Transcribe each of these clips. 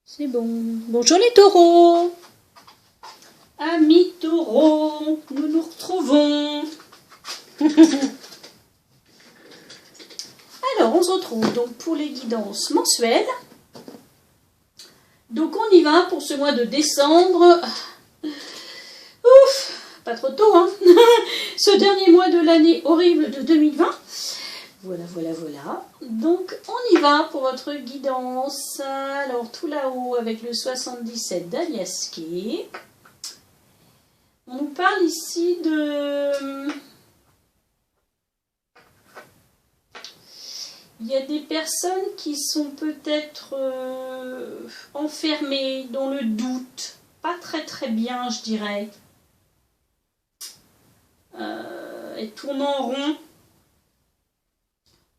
C'est bon. Bonjour les taureaux. Amis taureaux, nous nous retrouvons. Alors, on se retrouve donc pour les guidances mensuelles. Donc, on y va pour ce mois de décembre. Ouf, pas trop tôt, hein. Ce dernier mois de l'année horrible de 2020. Voilà. Donc, on y va pour votre guidance. Alors, tout là-haut avec le 77 d'Aliaské. On nous parle ici de... Il y a des personnes qui sont peut-être enfermées dans le doute. Pas très bien, je dirais. Et tournent en rond.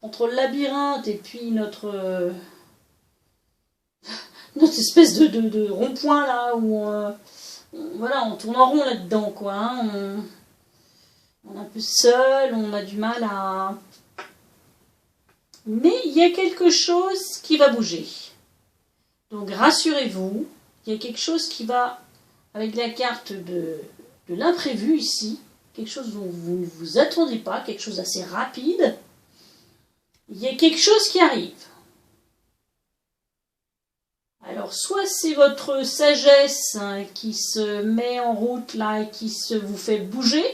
Entre le labyrinthe et puis notre espèce de rond-point là où voilà, on tourne en rond là-dedans quoi. Hein. On est un peu seul, on a du mal à... Mais il y a quelque chose qui va bouger. Donc rassurez-vous, il y a quelque chose qui va, avec la carte de l'imprévu ici, quelque chose dont vous ne vous attendez pas, quelque chose d'assez rapide. Il y a quelque chose qui arrive. Alors, soit c'est votre sagesse qui se met en route là et qui vous fait bouger,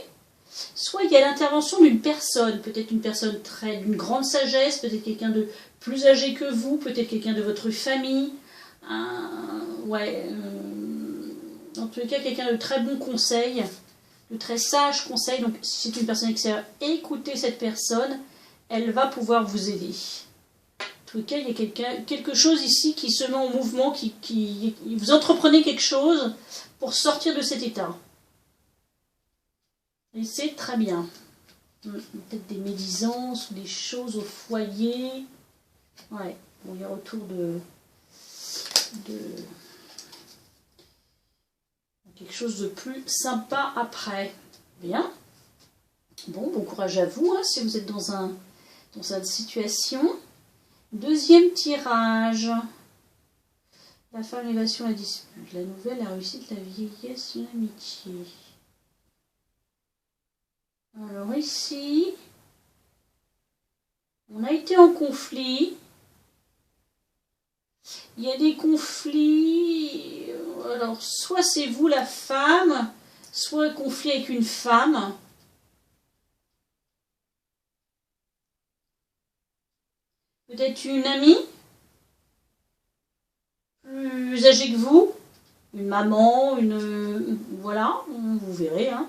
soit il y a l'intervention d'une personne, peut-être une personne d'une grande sagesse, peut-être quelqu'un de plus âgé que vous, peut-être quelqu'un de votre famille, en tous les cas quelqu'un de très bon conseil, de très sage conseil. Donc, si c'est une personne extérieure, écoutez cette personne. Elle va pouvoir vous aider. En tout cas, il y a quelque chose ici qui se met en mouvement, vous entreprenez quelque chose pour sortir de cet état. Et c'est très bien. Peut-être des médisances ou des choses au foyer. Ouais, bon, il y a retour de quelque chose de plus sympa après. Bien. Bon courage à vous, hein, si vous êtes dans cette situation. Deuxième tirage. La femme, l'élévation, la dispute. La nouvelle, la réussite, la vieillesse, l'amitié. Alors ici, on a été en conflit. Il y a des conflits. Alors, soit c'est vous la femme, soit un conflit avec une femme. Peut-être une amie plus âgée que vous, une maman, voilà, vous verrez. Hein.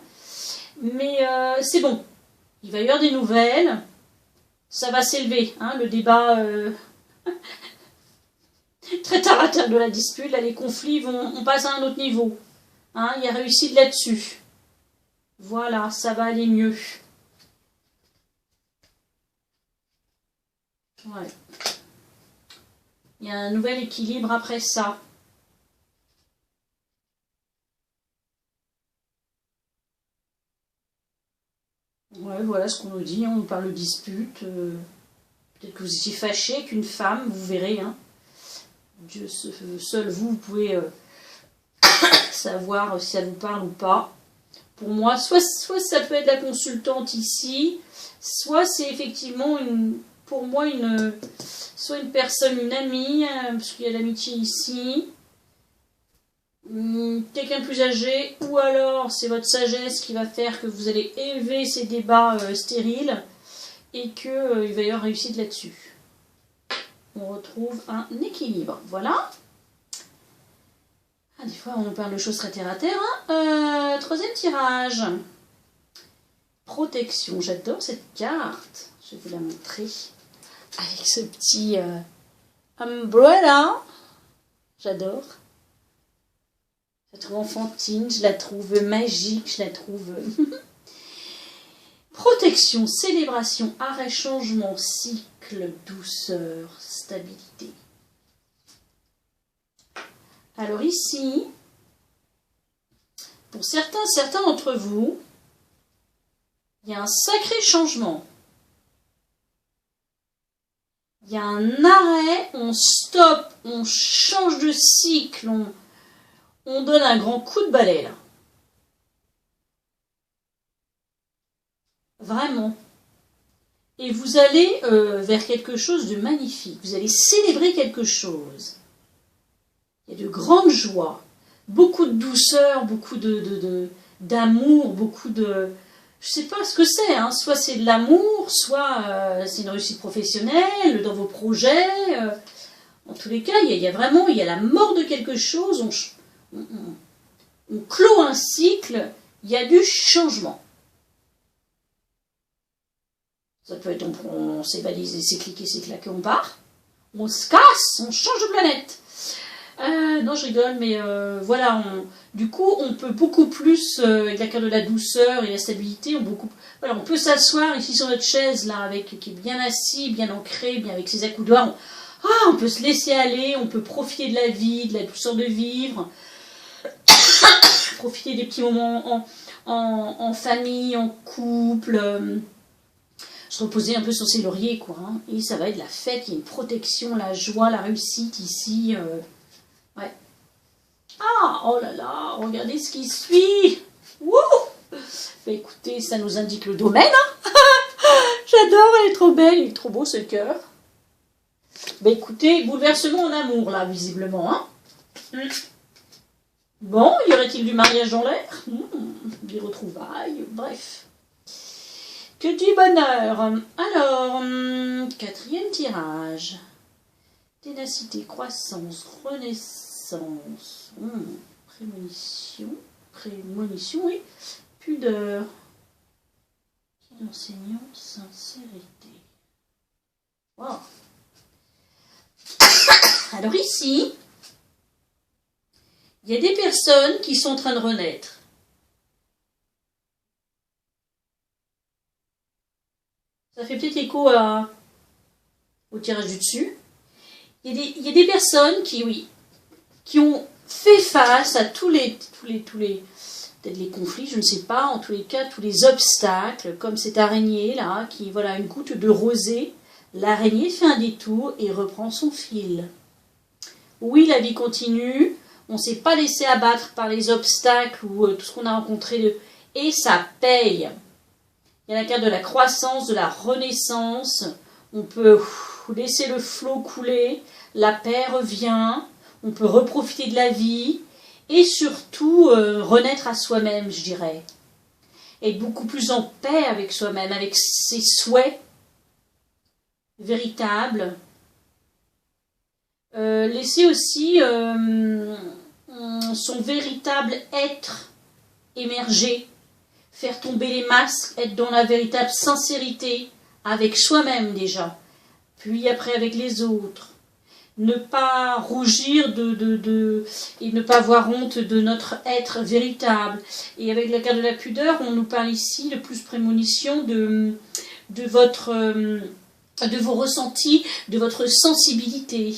Mais c'est bon, il va y avoir des nouvelles, ça va s'élever, hein, le débat très terre à terre de la dispute, là les conflits on passe à un autre niveau. Hein, il y a réussite là-dessus. Voilà, ça va aller mieux. Ouais. Il y a un nouvel équilibre après ça. Ouais, voilà ce qu'on nous dit. On nous parle de dispute. Peut-être que vous étiez fâché avec une femme, vous verrez. Hein. Dieu, seul vous pouvez savoir si ça vous parle ou pas. Pour moi, soit ça peut être la consultante ici, soit c'est effectivement pour moi soit une personne, une amie, parce qu'il y a l'amitié ici, quelqu'un de plus âgé, ou alors c'est votre sagesse qui va faire que vous allez élever ces débats stériles et qu'il va y avoir réussite là-dessus. On retrouve un équilibre. Voilà. Ah, des fois, on nous parle de choses très terre à terre. Hein. Troisième tirage. Protection. J'adore cette carte. Je vais vous la montrer. Avec ce petit umbrella. J'adore. Je la trouve enfantine, je la trouve magique, je la trouve... Protection, célébration, arrêt, changement, cycle, douceur, stabilité. Alors ici, pour certains d'entre vous, il y a un sacré changement. Il y a un arrêt, on stoppe, on change de cycle, on donne un grand coup de balai là. Vraiment. Et vous allez vers quelque chose de magnifique. Vous allez célébrer quelque chose. Il y a de grandes joies, beaucoup de douceur, beaucoup d'amour, beaucoup de... Je ne sais pas ce que c'est, hein. Soit c'est de l'amour, soit c'est une réussite professionnelle dans vos projets. En tous les cas, il y a vraiment la mort de quelque chose, on clôt un cycle, il y a du changement. Ça peut être on s'évalise, c'est cliqué, c'est claqué, on part. On se casse, on change de planète. Non, je rigole, mais voilà, du coup, on peut beaucoup plus, avec la carte de la douceur et la stabilité, on peut s'asseoir ici sur notre chaise, là, qui est bien assis, bien ancré, bien avec ses accoudoirs. On peut se laisser aller, on peut profiter de la vie, de la douceur de vivre, profiter des petits moments en famille, en couple, se reposer un peu sur ses lauriers, quoi. Hein, et ça va être la fête, il y a une protection, la joie, la réussite ici. Ouais. Oh là là, regardez ce qui suit. Wouh! Bah, écoutez, ça nous indique le domaine. Hein. J'adore, elle est trop belle, il est trop beau ce cœur. Bah écoutez, bouleversement en amour là, visiblement. Hein. Bon, y aurait-il du mariage dans l'air? Des retrouvailles, bref. Que du bonheur. Alors, 4e tirage. Ténacité, croissance, renaissance, prémonition, oui. Pudeur. Enseignant, sincérité. Wow. Alors ici, il y a des personnes qui sont en train de renaître. Ça fait peut-être écho au tirage du dessus. Il y a des personnes qui ont fait face à tous les peut-être les conflits, je ne sais pas, en tous les cas, tous les obstacles, comme cette araignée là, qui, voilà, une goutte de rosée, l'araignée fait un détour et reprend son fil. Oui, la vie continue, on ne s'est pas laissé abattre par les obstacles ou tout ce qu'on a rencontré, et ça paye. Il y a la carte de la croissance, de la renaissance, on peut laisser le flot couler, la paix revient, on peut reprofiter de la vie, et surtout renaître à soi-même, je dirais. Être beaucoup plus en paix avec soi-même, avec ses souhaits véritables. Laisser aussi son véritable être émerger, faire tomber les masques, être dans la véritable sincérité, avec soi-même déjà, puis après avec les autres. Ne pas rougir et ne pas avoir honte de notre être véritable. Et avec la carte de la pudeur, on nous parle ici de plus prémonition de vos ressentis, de votre sensibilité.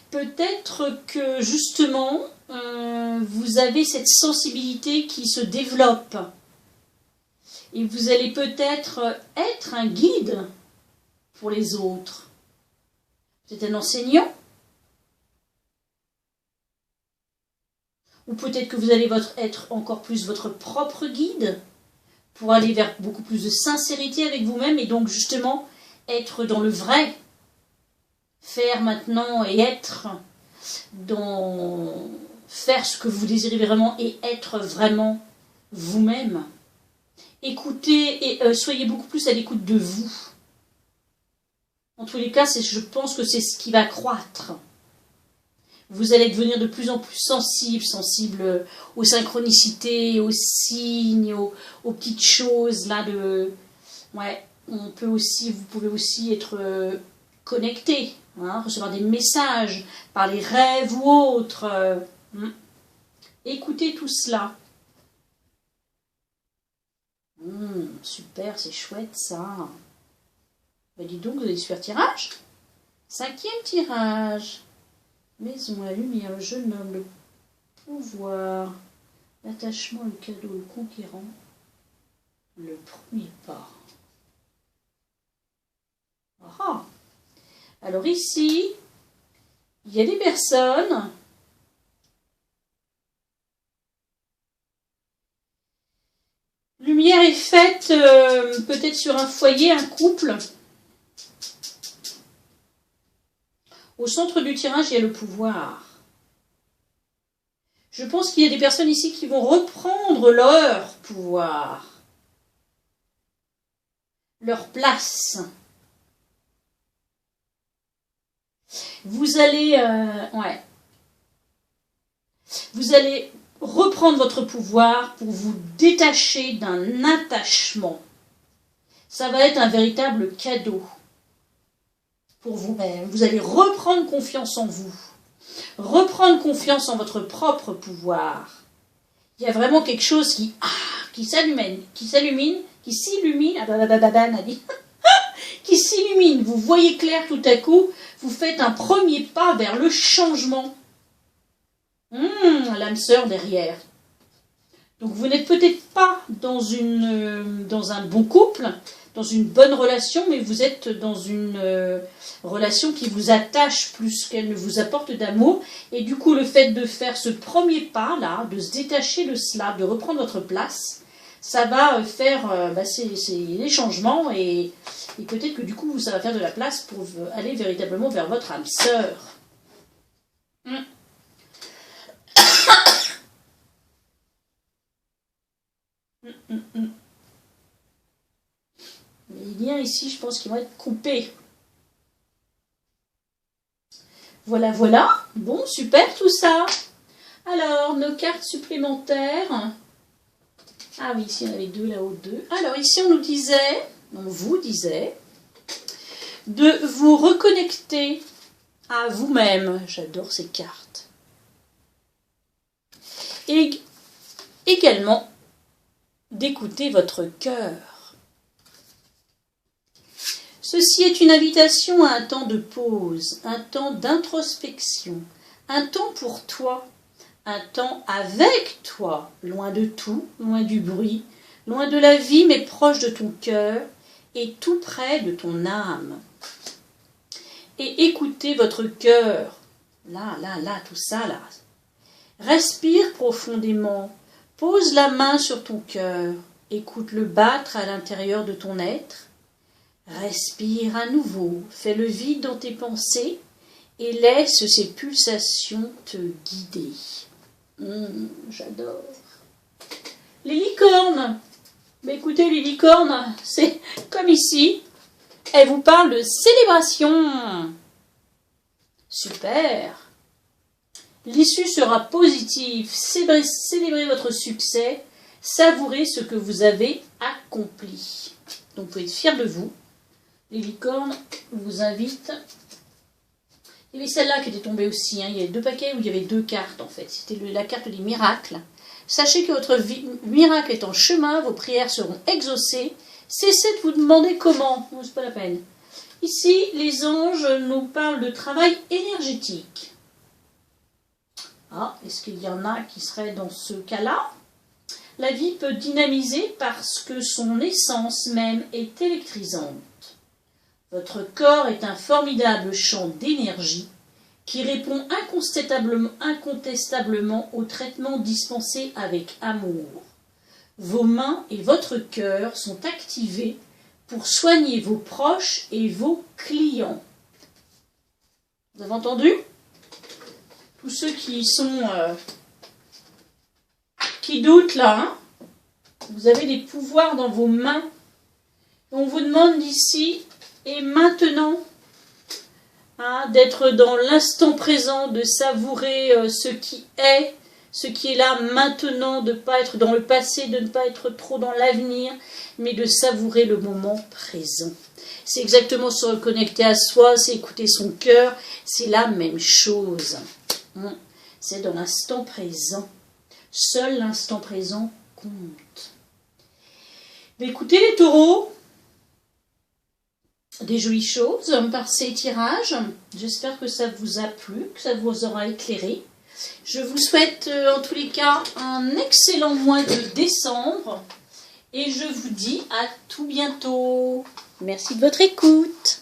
Peut-être que justement, vous avez cette sensibilité qui se développe. Et vous allez peut-être être un guide pour les autres. C'est un enseignant. Ou peut-être que vous allez être encore plus votre propre guide pour aller vers beaucoup plus de sincérité avec vous-même et donc justement être dans le vrai. Faire maintenant et être faire ce que vous désirez vraiment et être vraiment vous-même. Écoutez et soyez beaucoup plus à l'écoute de vous. En tous les cas, je pense que c'est ce qui va croître. Vous allez devenir de plus en plus sensible aux synchronicités, aux signes, aux petites choses là ouais, vous pouvez aussi être connecté, hein, recevoir des messages par les rêves ou autres. Écoutez tout cela. Super, c'est chouette ça. Ben dis donc, vous allez se faire tirage. 5e tirage. Maison, la lumière, le jeune homme, le pouvoir, l'attachement, le cadeau, le conquérant, le premier pas. Ah, Alors ici, il y a des personnes lumière est faite peut-être sur un foyer, un couple. Au centre du tirage, il y a le pouvoir. Je pense qu'il y a des personnes ici qui vont reprendre leur pouvoir, leur place. Vous allez, vous allez reprendre votre pouvoir pour vous détacher d'un attachement. Ça va être un véritable cadeau pour vous-même. Vous allez reprendre confiance en vous. Reprendre confiance en votre propre pouvoir. Il y a vraiment quelque chose qui s'illumine, qui s'illumine, qui s'illumine. Vous voyez clair tout à coup, vous faites un premier pas vers le changement. L'âme sœur derrière. Donc vous n'êtes peut-être pas dans un bon couple, dans une bonne relation, mais vous êtes dans une relation qui vous attache plus qu'elle ne vous apporte d'amour. Et du coup, le fait de faire ce premier pas-là, de se détacher de cela, de reprendre votre place, ça va faire les changements et peut-être que du coup, ça va faire de la place pour aller véritablement vers votre âme sœur. Les liens ici, je pense qu'ils vont être coupés. Voilà, voilà. Bon, super tout ça. Alors, nos cartes supplémentaires. Ah oui, ici on avait deux, là-haut deux. Alors ici on vous disait, de vous reconnecter à vous-même. J'adore ces cartes. Et également d'écouter votre cœur. Ceci est une invitation à un temps de pause, un temps d'introspection, un temps pour toi, un temps avec toi, loin de tout, loin du bruit, loin de la vie, mais proche de ton cœur et tout près de ton âme. Et écoutez votre cœur, là, tout ça, là. Respire profondément, pose la main sur ton cœur, écoute-le battre à l'intérieur de ton être. Respire à nouveau, fais le vide dans tes pensées et laisse ces pulsations te guider. J'adore. Les licornes. Mais écoutez, les licornes, c'est comme ici. Elles vous parlent de célébration. Super. L'issue sera positive. Célébrez votre succès. Savourez ce que vous avez accompli. Donc vous pouvez être fiers de vous. Les licornes vous invitent. Il y avait celle-là qui était tombée aussi. Il y avait deux paquets où il y avait deux cartes en fait. C'était la carte des miracles. Sachez que votre miracle est en chemin. Vos prières seront exaucées. Cessez de vous demander comment. Non, c'est pas la peine. Ici, les anges nous parlent de travail énergétique. Ah, est-ce qu'il y en a qui seraient dans ce cas-là? La vie peut dynamiser parce que son essence même est électrisante. Votre corps est un formidable champ d'énergie qui répond incontestablement au traitement dispensé avec amour. Vos mains et votre cœur sont activés pour soigner vos proches et vos clients. Vous avez entendu? Tous ceux qui qui doutent là, hein? Vous avez des pouvoirs dans vos mains. On vous demande d'ici et maintenant d'être dans l'instant présent, de savourer ce qui est là maintenant, de ne pas être dans le passé, de ne pas être trop dans l'avenir, mais de savourer le moment présent. C'est exactement se reconnecter à soi, c'est écouter son cœur, c'est la même chose. C'est dans l'instant présent. Seul l'instant présent compte. Mais écoutez les taureaux, des jolies choses par ces tirages. J'espère que ça vous a plu, que ça vous aura éclairé. Je vous souhaite en tous les cas un excellent mois de décembre et je vous dis à tout bientôt. Merci de votre écoute.